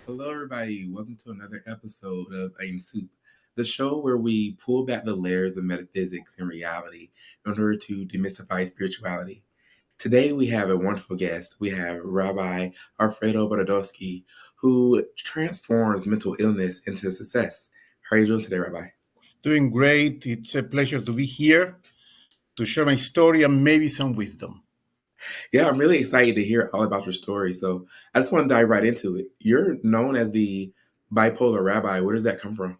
Hello, everybody. Welcome to another episode of Aim Soup, the show where we pull back the layers of metaphysics and reality in order to demystify spirituality. Today, we have a wonderful guest. We have Rabbi Alfredo Borodowski, who transforms mental illness into success. How are you doing today, Rabbi? Doing great. It's a pleasure to be here to share my story and maybe some wisdom. Yeah, I'm really excited to hear all about your story. So I just want to dive right into it. You're known as the bipolar rabbi. Where does that come from?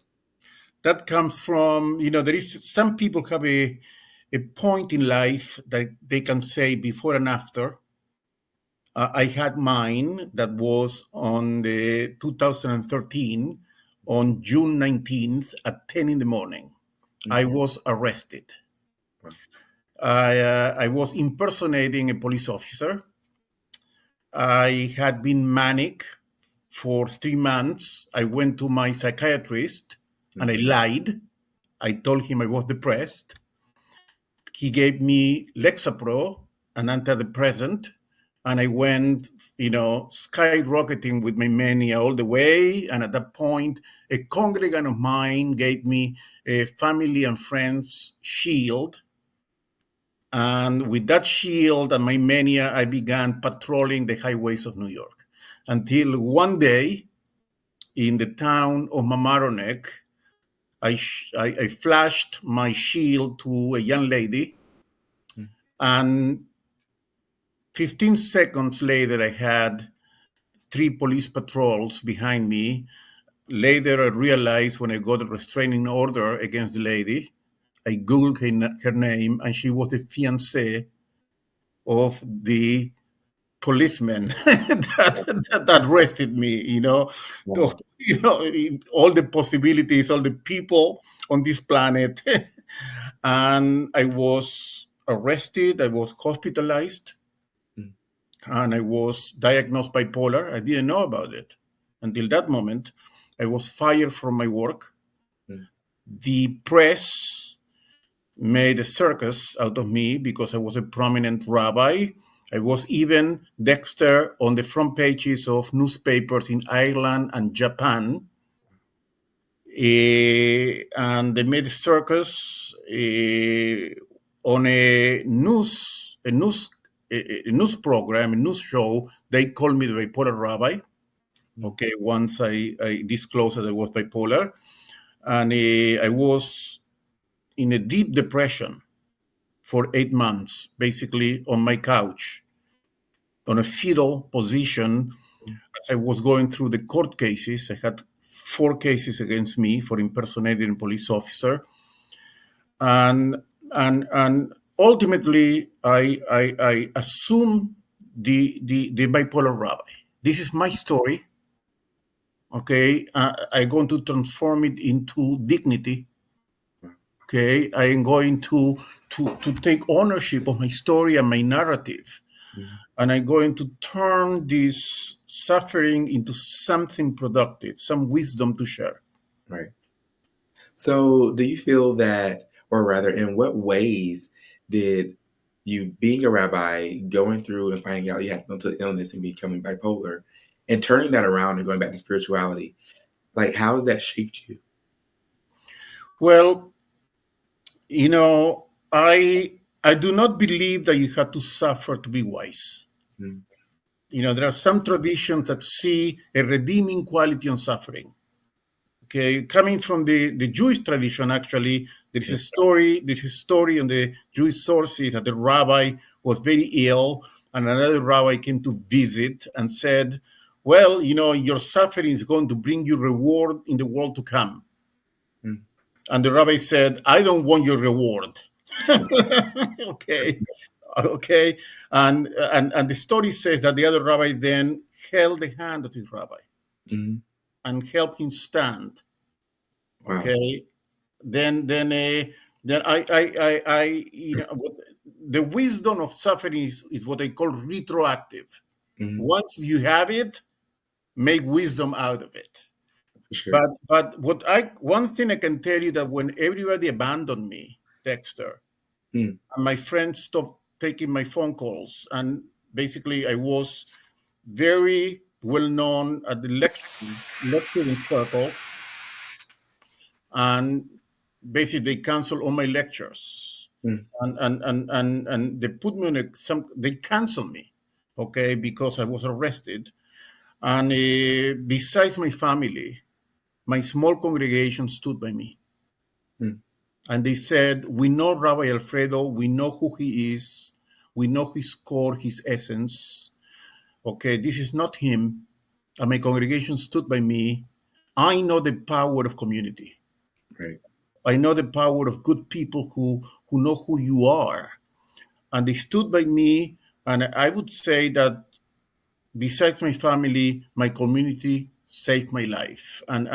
That comes from, there is some people have a point in life that they can say before and after. I had mine that was on the 2013 on June 19th at 10 in the morning. I was arrested. I was impersonating a police officer. I had been manic for 3 months. I went to my psychiatrist and I lied. I told him I was depressed. He gave me Lexapro, an antidepressant, and I went, skyrocketing with my mania all the way. And at that point, a congregant of mine gave me a family and friends shield. And with that shield and my mania, I began patrolling the highways of New York until one day in the town of Mamaroneck, I flashed my shield to a young lady, and 15 seconds later, I had 3 police patrols behind me. Later, I realized when I got a restraining order against the lady, I Googled her name, and she was the fiancée of the policeman that arrested me. Wow. All the possibilities, all the people on this planet. And I was arrested, I was hospitalized, and I was diagnosed bipolar. I didn't know about it until that moment. I was fired from my work. The press made a circus out of me because I was a prominent rabbi. I was even Dexter on the front pages of newspapers in Ireland and Japan. And they made a circus on a news program, a news show. They called me the bipolar rabbi. Okay, once I disclosed that I was bipolar. And I was in a deep depression for 8 months, basically on my couch, on a fetal position. As I was going through the court cases, I had 4 cases against me for impersonating a police officer. And ultimately, I assumed the bipolar rabbi. This is my story. Okay, I'm going to transform it into dignity. Okay, I am going to take ownership of my story and my narrative. And I'm going to turn this suffering into something productive, some wisdom to share. Right. So do you feel that, or rather, in what ways did you, being a rabbi, going through and finding out you had mental illness and becoming bipolar, and turning that around and going back to spirituality, like how has that shaped you? Well, I do not believe that you have to suffer to be wise. There are some traditions that see a redeeming quality on suffering. Okay, coming from the Jewish tradition, actually, there's a story in the Jewish sources that the rabbi was very ill, and another rabbi came to visit and said, well, your suffering is going to bring you reward in the world to come. And the rabbi said, I don't want your reward. Okay. And the story says that the other rabbi then held the hand of this rabbi Mm. and helped him stand. Wow. Okay, then the wisdom of suffering is what I call retroactive. Mm. Once you have it, make wisdom out of it. For sure. But one thing I can tell you that when everybody abandoned me, Dexter, Mm. and my friends stopped taking my phone calls, and basically I was very well known at the lecturing circle, and basically they canceled all my lectures, Mm. and they put me on they canceled me, okay, because I was arrested. And besides my family, my small congregation stood by me. Mm. And they said, "We know Rabbi Alfredo, we know who he is, we know his core, his essence. Okay, this is not him." And my congregation stood by me. I know the power of community. Right. I know the power of good people who know who you are. And they stood by me. And I would say that besides my family, my community saved my life. And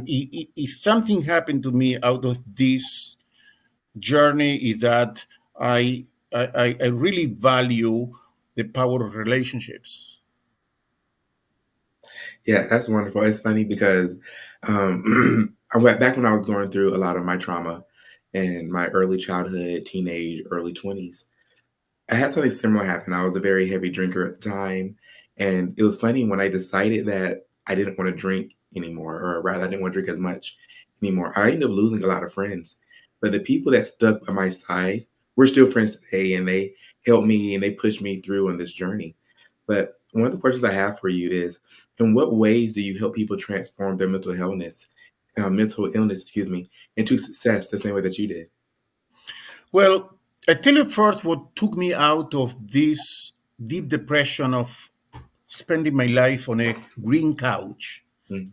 if something happened to me out of this journey, is that I really value the power of relationships. Yeah, that's wonderful. It's funny because I went back when I was going through a lot of my trauma in my early childhood, teenage, early 20s. I had something similar happen. I was a very heavy drinker at the time. And it was funny when I decided that I didn't want to drink anymore, or rather, I didn't want to drink as much anymore. I ended up losing a lot of friends. But the people that stuck by my side, we're still friends today, and they helped me and they pushed me through on this journey. But one of the questions I have for you is, in what ways do you help people transform their mental illness, excuse me, into success the same way that you did? Well, I tell you first what took me out of this deep depression of spending my life on a green couch. Mm.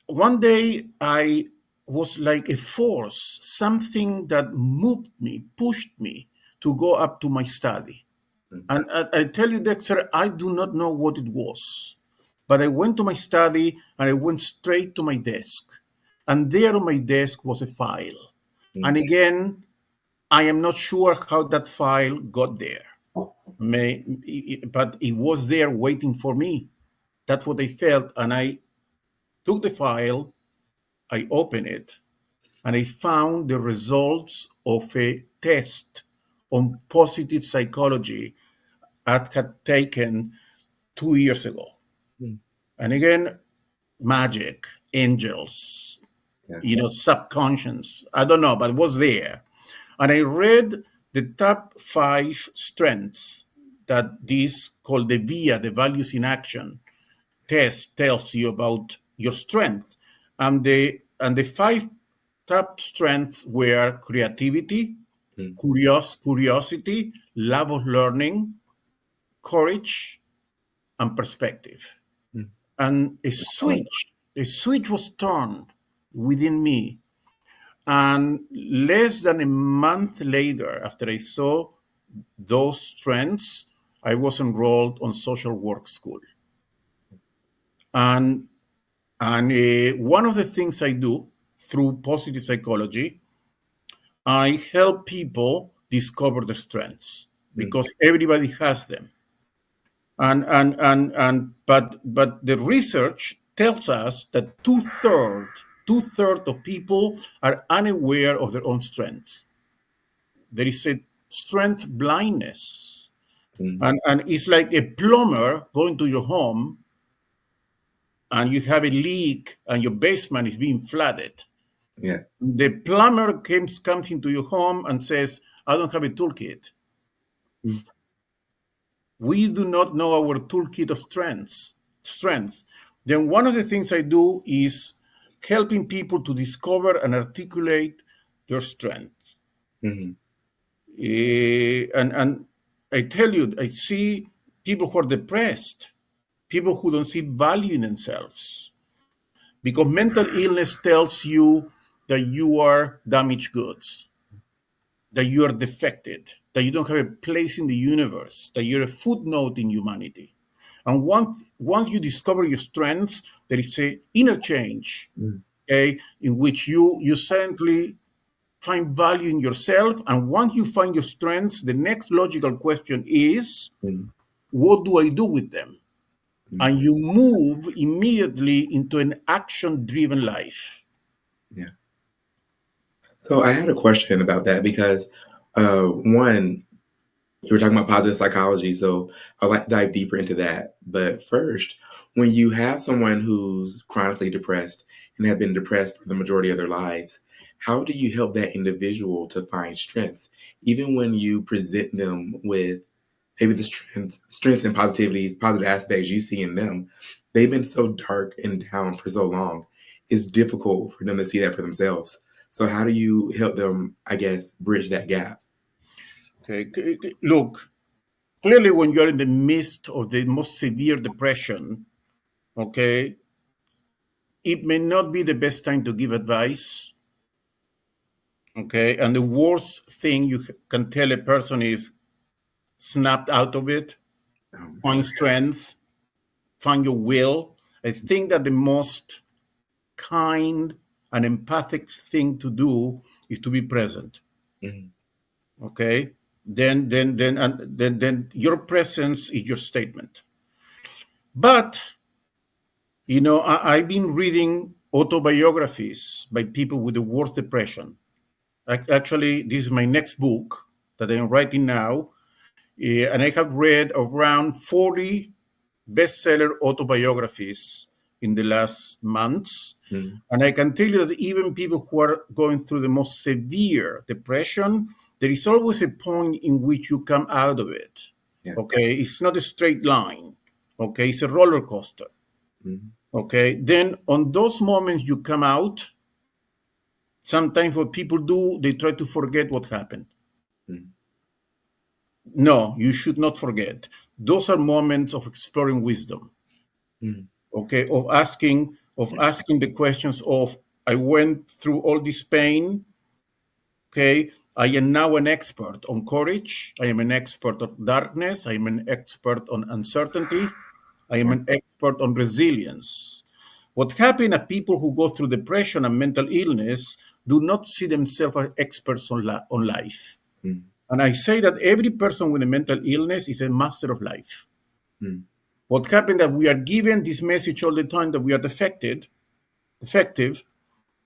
One day I was like a force, something that moved me, pushed me to go up to my study. Mm. And I tell you, Dexter, I do not know what it was. But I went to my study and I went straight to my desk. And there on my desk was a file. Mm. And again, I am not sure how that file got there. But it was there waiting for me. That's what I felt. And I took the file, I opened it, and I found the results of a test on positive psychology I had taken 2 years ago. Mm. And again, magic, angels, Yeah. subconscious. I don't know, but it was there. And I read the top 5 strengths that this called the VIA, the values in action test tells you about your strength. And the 5 top strengths were creativity, Mm. curiosity, love of learning, courage, and perspective. Mm. And a switch was turned within me. And less than a month later, after I saw those strengths, I was enrolled on social work school. And one of the things I do through positive psychology, I help people discover their strengths Mm. because everybody has them. But the research tells us that two third of people are unaware of their own strengths. There is a strength blindness, Mm. and it's like a plumber going to your home and you have a leak and your basement is being flooded. Yeah. The plumber comes into your home and says, "I don't have a toolkit." Mm. We do not know our toolkit of strength. Then one of the things I do is helping people to discover and articulate their strength. Mm. And I tell you, I see people who are depressed, people who don't see value in themselves, because mental illness tells you that you are damaged goods, that you are defected, that you don't have a place in the universe, that you're a footnote in humanity. And once you discover your strengths, there is a inner change, mm, okay, in which you suddenly find value in yourself. And once you find your strengths, the next logical question is, mm, what do I do with them? mm. And you move immediately into an action-driven life. Yeah. So I had a question about that because, one, you were talking about positive psychology, so I'd like to dive deeper into that. But first, when you have someone who's chronically depressed and have been depressed for the majority of their lives, how do you help that individual to find strengths, even when you present them with maybe the strengths and positivities, positive aspects you see in them? They've been so dark and down for so long. It's difficult for them to see that for themselves. So how do you help them, I guess, bridge that gap? Okay, look, clearly when you're in the midst of the most severe depression, okay, it may not be the best time to give advice. Okay, and the worst thing you can tell a person is snap out of it, find Okay. strength, find your will. I think that the most kind and empathic thing to do is to be present. Mhm. Okay, then your presence is your statement. But I've been reading autobiographies by people with the worst depression. Actually, this is my next book that I'm writing now, and I have read around 40 bestseller autobiographies in the last months. Mhm. And I can tell you that even people who are going through the most severe depression, there is always a point in which you come out of it. Yeah. Okay, it's not a straight line. Okay, it's a roller coaster. Mhm. Okay, then on those moments you come out, sometimes what people do, they try to forget what happened. Mhm. No, you should not forget. Those are moments of exploring wisdom. Mhm. Okay, of asking the questions of, I went through all this pain. Okay, I am now an expert on courage. I am an expert on darkness. I am an expert on uncertainty. I am Wow. an expert on resilience. What happens are people who go through depression and mental illness do not see themselves as experts on life. Mhm. And I say that every person with a mental illness is a master of life. Mhm. What happened that we are given this message all the time that we are defective,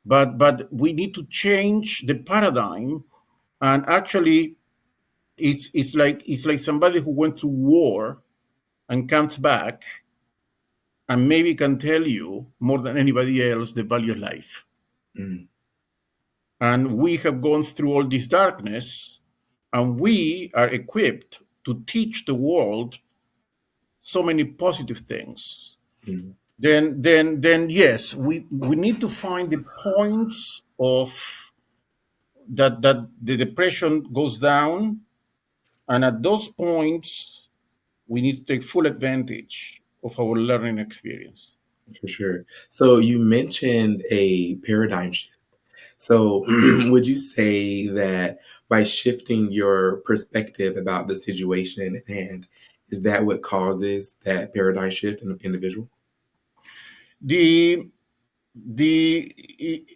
but we need to change the paradigm. And actually, it's like somebody who went to war and comes back and maybe can tell you more than anybody else the value of life. Mhm. And we have gone through all this darkness, and we are equipped to teach the world so many positive things. Mhm. Then yes, we need to find the points of that the depression goes down, and at those points we need to take full advantage of our learning experience. For sure. So you mentioned a paradigm shift. So would you say that by shifting your perspective about the situation at hand, is that what causes that paradigm shift in the individual? The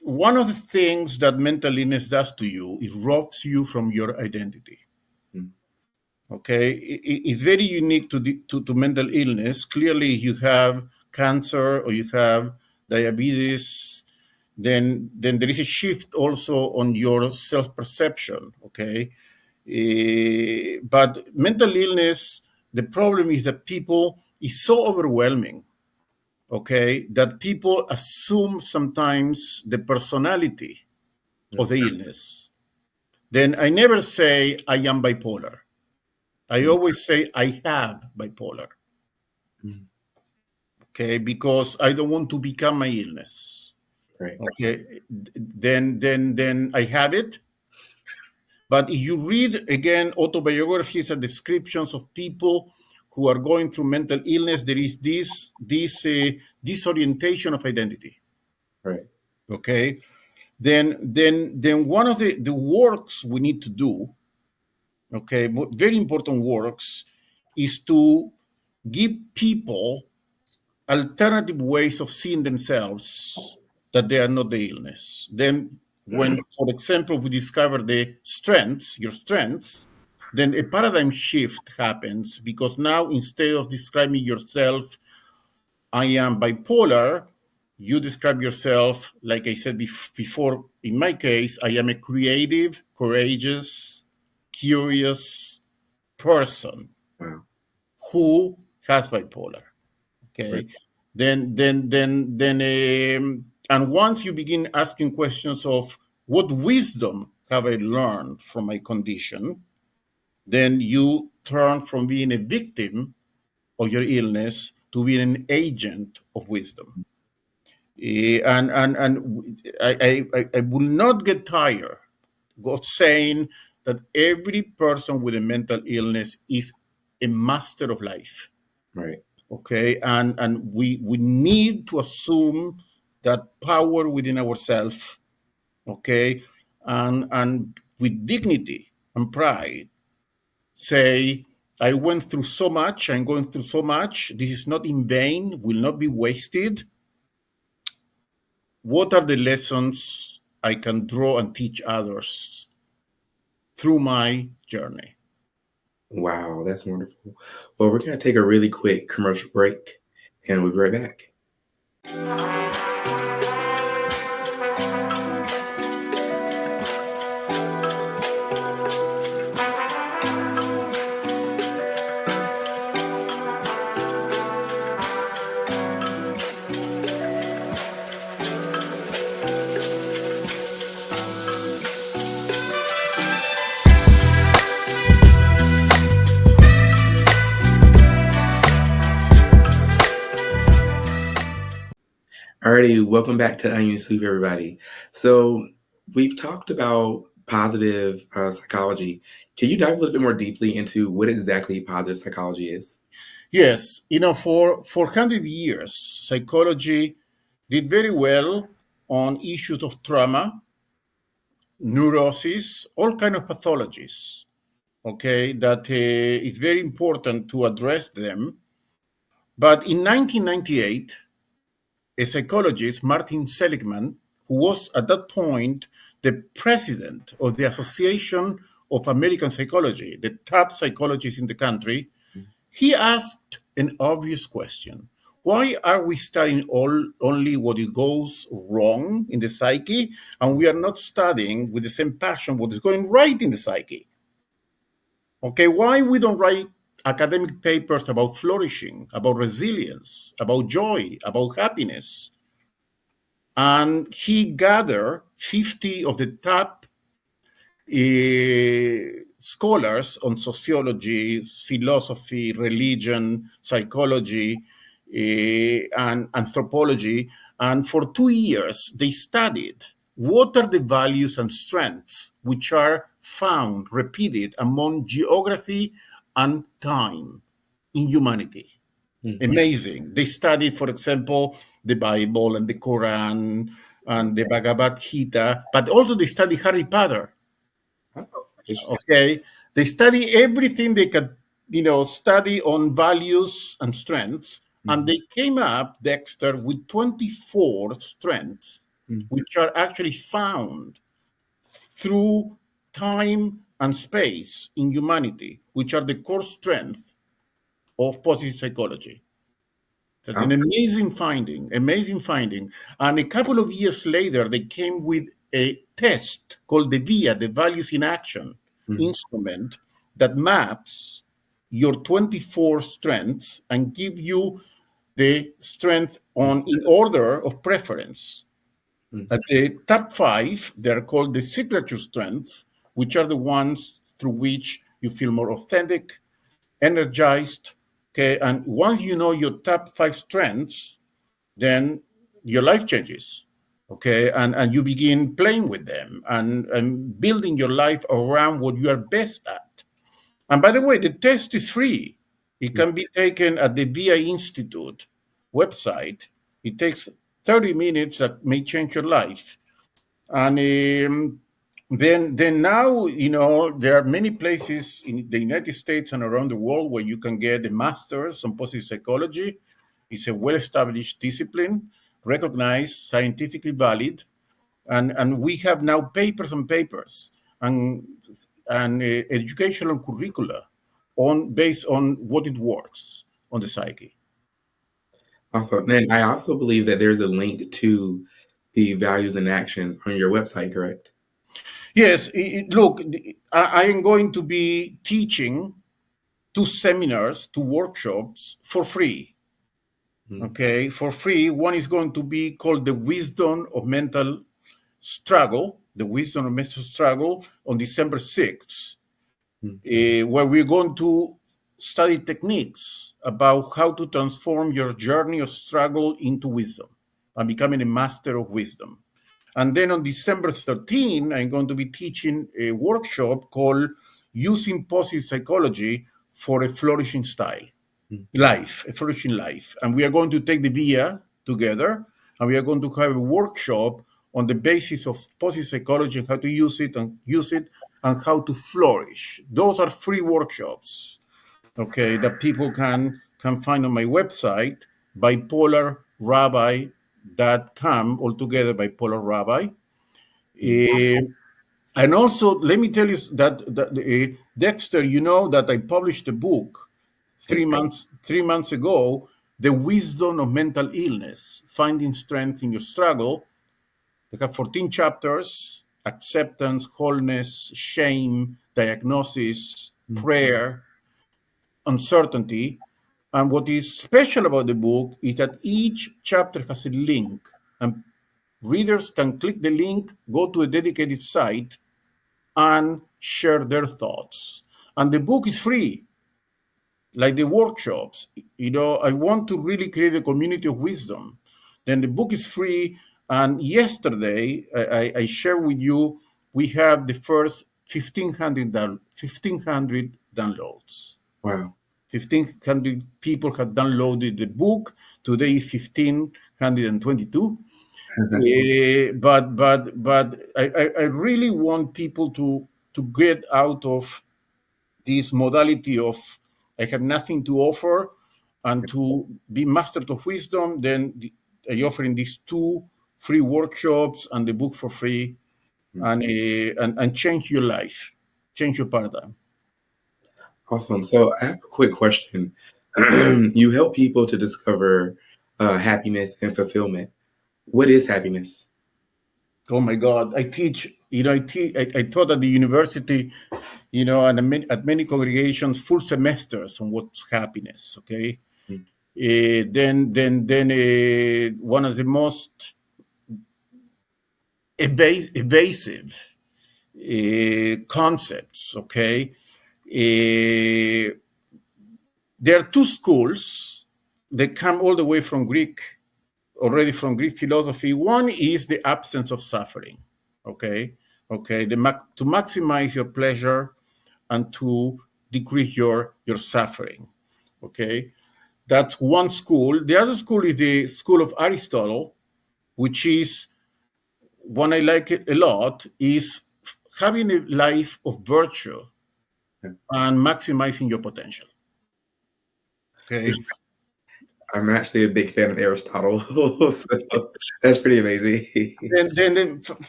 one of the things that mental illness does to you, it robs you from your identity. Mhm. Okay, it's very unique to mental illness. Clearly, you have cancer or you have diabetes, then there is a shift also on your self perception. Okay, but mental illness, the problem is that people is so overwhelming. Okay, that people assume sometimes the personality of Mhm. the illness. Then I never say I am bipolar. I Mhm. always say I have bipolar. Mhm. Okay, because I don't want to become my illness. Right. Okay, then I have it. But if you read again autobiographies and descriptions of people who are going through mental illness, there is this disorientation of identity. Right. Okay, then one of the works we need to do, okay, very important works, is to give people alternative ways of seeing themselves that they are not the illness. Then, when, for example, we discover the strengths, your strengths, then a paradigm shift happens because now instead of describing yourself, I am bipolar, you describe yourself, like I said before, in my case, I am a creative, courageous, curious person Wow. who has bipolar. Right. Okay, and once you begin asking questions of what wisdom have I learned from my condition, then you turn from being a victim of your illness to being an agent of wisdom. And I will not get tired of saying that every person with a mental illness is a master of life. Right. Okay, and we need to assume that power within ourselves. Okay, and with dignity and pride say, I went through so much, I'm going through so much, this is not in vain, will not be wasted. What are the lessons I can draw and teach others through my journey? Wow, that's wonderful. Well, we're going to take a really quick commercial break and we'll be right back. Alrighty, welcome back to Onion Soup, everybody. So we've talked about positive psychology. Can you dive a little bit more deeply into what exactly positive psychology is? Yes, for 100 years, psychology did very well on issues of trauma, neurosis, all kind of pathologies. Okay, that it's very important to address them. But in 1998, a psychologist, Martin Seligman, who was at that point the president of the Association of American Psychology, the top psychologist in the country, he asked an obvious question. Why are we studying only what goes wrong in the psyche, and we are not studying with the same passion what is going right in the psyche? Okay, why we don't write academic papers about flourishing, about resilience, about joy, about happiness? And he gathered 50 of the top scholars on sociology, philosophy, religion, psychology, and anthropology. And for 2 years, they studied what are the values and strengths which are found, repeated among geography and time in humanity. Mm-hmm. Amazing. They studied, for example, the Bible and the Quran and the Bhagavad Gita, but also they study Harry Potter. Oh, interesting. Okay, they study everything they could, study on values and strengths, and Mm-hmm. they came up, Dexter, with 24 strengths, which are actually found through time and space in humanity, which are the core strength of positive psychology. That's Oh, an amazing finding, amazing finding. And a couple of years later, they came with a test called the VIA, the Values in Action mm-hmm. instrument, that maps your 24 strengths and give you the strength on in order of preference. Mm-hmm. At the top five, they're called the signature strengths, which are the ones through which you feel more authentic, energized. Okay, and once you know your top five strengths, then your life changes. Okay, and you begin playing with them and building your life around what you are best at. And by the way, the test is free. It can be taken at the VI Institute website. It takes 30 minutes that may change your life. And then now, there are many places in the United States and around the world where you can get a master's on positive psychology. It's a well-established discipline, recognized, scientifically valid, and we have now papers and papers and educational curricula on based on what it works on the psyche. Awesome. And I also believe that there's a link to the values and actions on your website, correct? Yes, look, I am going to be teaching two seminars, two workshops for free. Mm, Okay, for free. One is going to be called The Wisdom of Mental Struggle, The Wisdom of Mental Struggle on December 6th, mm, where we're going to study techniques about how to transform your journey of struggle into wisdom and becoming a master of wisdom. And then on December 13, I'm going to be teaching a workshop called Using Positive Psychology for a Flourishing Style, mm. Life, a Flourishing Life. And we are going to take the VIA together, and we are going to have a workshop on the basis of positive psychology and how to use it and how to flourish. Those are free workshops, okay, that people can find on my website, bipolarrabbi.com, altogether bipolar rabbi. Mm. And also, let me tell you that Dexter, you know that I published a book three Yes. months 3 months ago, The Wisdom of Mental Illness, Finding Strength in Your Struggle. They have 14 chapters: acceptance, wholeness, shame, diagnosis, Mm, prayer, uncertainty. And what is special about the book is that each chapter has a link, and readers can click the link, go to a dedicated site, and share their thoughts. And the book is free, like the workshops. I want to really create a community of wisdom. Then the book is free. And yesterday, I share with you, we have the first 1,500 downloads. wow. 1,500 people have downloaded the book. Today is 1,522. But I really want people to get out of this modality of I have nothing to offer, and Yes. to be master of wisdom. Then I offering these two free workshops and the book for free, Mm. and change your life, change your paradigm. Awesome. So I have a quick question. You help people to discover happiness and fulfillment. What is happiness? Oh my God! I teach. I taught at the university, and at many congregations, full semesters on what's happiness. Okay. Mm, Then one of the most evasive concepts. Okay. Uh, there are two schools that come all the way from Greek, already from Greek philosophy. One is the absence of suffering. Okay. Okay. To maximize your pleasure and to decrease your suffering. Okay. That's one school. The other school is the school of Aristotle, which is one I like it a lot, is having a life of virtue yeah. and maximizing your potential. Okay. I'm actually a big fan of Aristotle, so that's pretty amazing.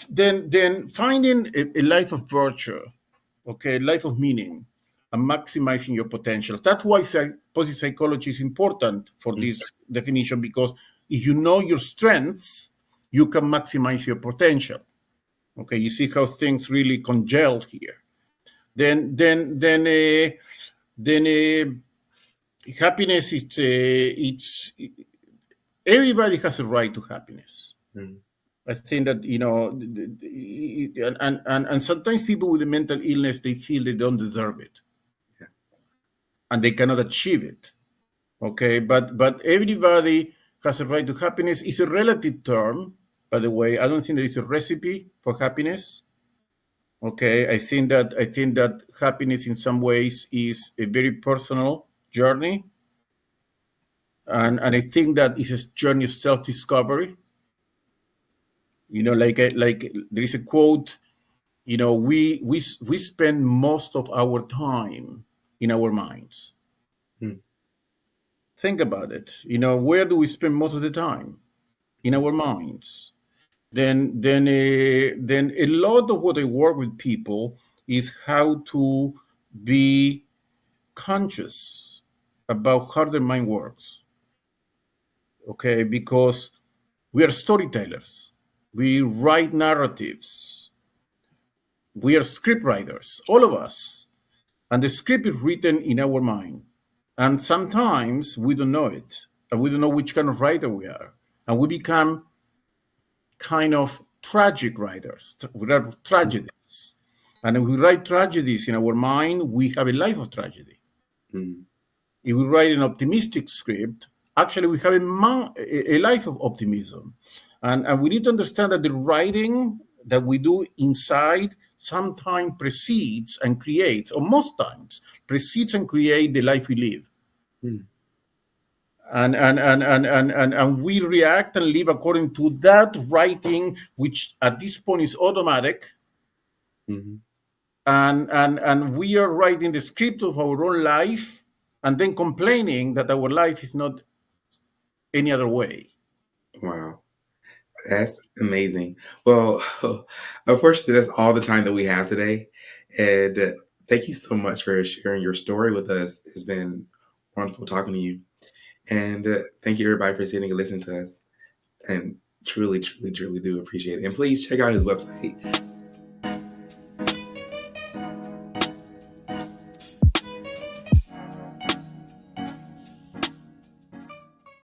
Then finding a life of virtue, okay, life of meaning, and maximizing your potential. That's why positive psychology is important for Mm, this definition, because if you know your strengths, you can maximize your potential. Okay, you see how things really congeal here. Then happiness, it's everybody has a right to happiness. mm, I think that and sometimes people with a mental illness, they feel they don't deserve it yeah. and they cannot achieve it. Okay, but everybody has a right to happiness. It's a relative term, by the way. I don't think there is a recipe for happiness. Okay, I think that happiness in some ways is a very personal journey, and I think that it's a journey of self-discovery. Like there is a quote. We spend most of our time in our minds. Mm, Think about it. Where do we spend most of the time? In our minds. Then a lot of what I work with people is how to be conscious about how their mind works. Okay, because we are storytellers. We write narratives. We are script writers, all of us. And the script is written in our mind. And sometimes we don't know it. And we don't know which kind of writer we are. And we become kind of tragic writers. We write mm, tragedies. And if we write tragedies in our mind, we have a life of tragedy. mm, If we write an optimistic script, actually we have a life of optimism. And we need to understand that the writing that we do inside sometimes precedes and creates, or most times precedes and create the life we live. mm, And we react and live according to that writing, which at this point is automatic. mhm. And we are writing the script of our own life and then complaining that our life is not any other way. Wow. That's amazing. Well, unfortunately, that's all the time that we have today. And thank you so much for sharing your story with us. It's been wonderful talking to you. And thank you, everybody, for sitting and listening to us. And truly, truly, truly do appreciate it. And please check out his website,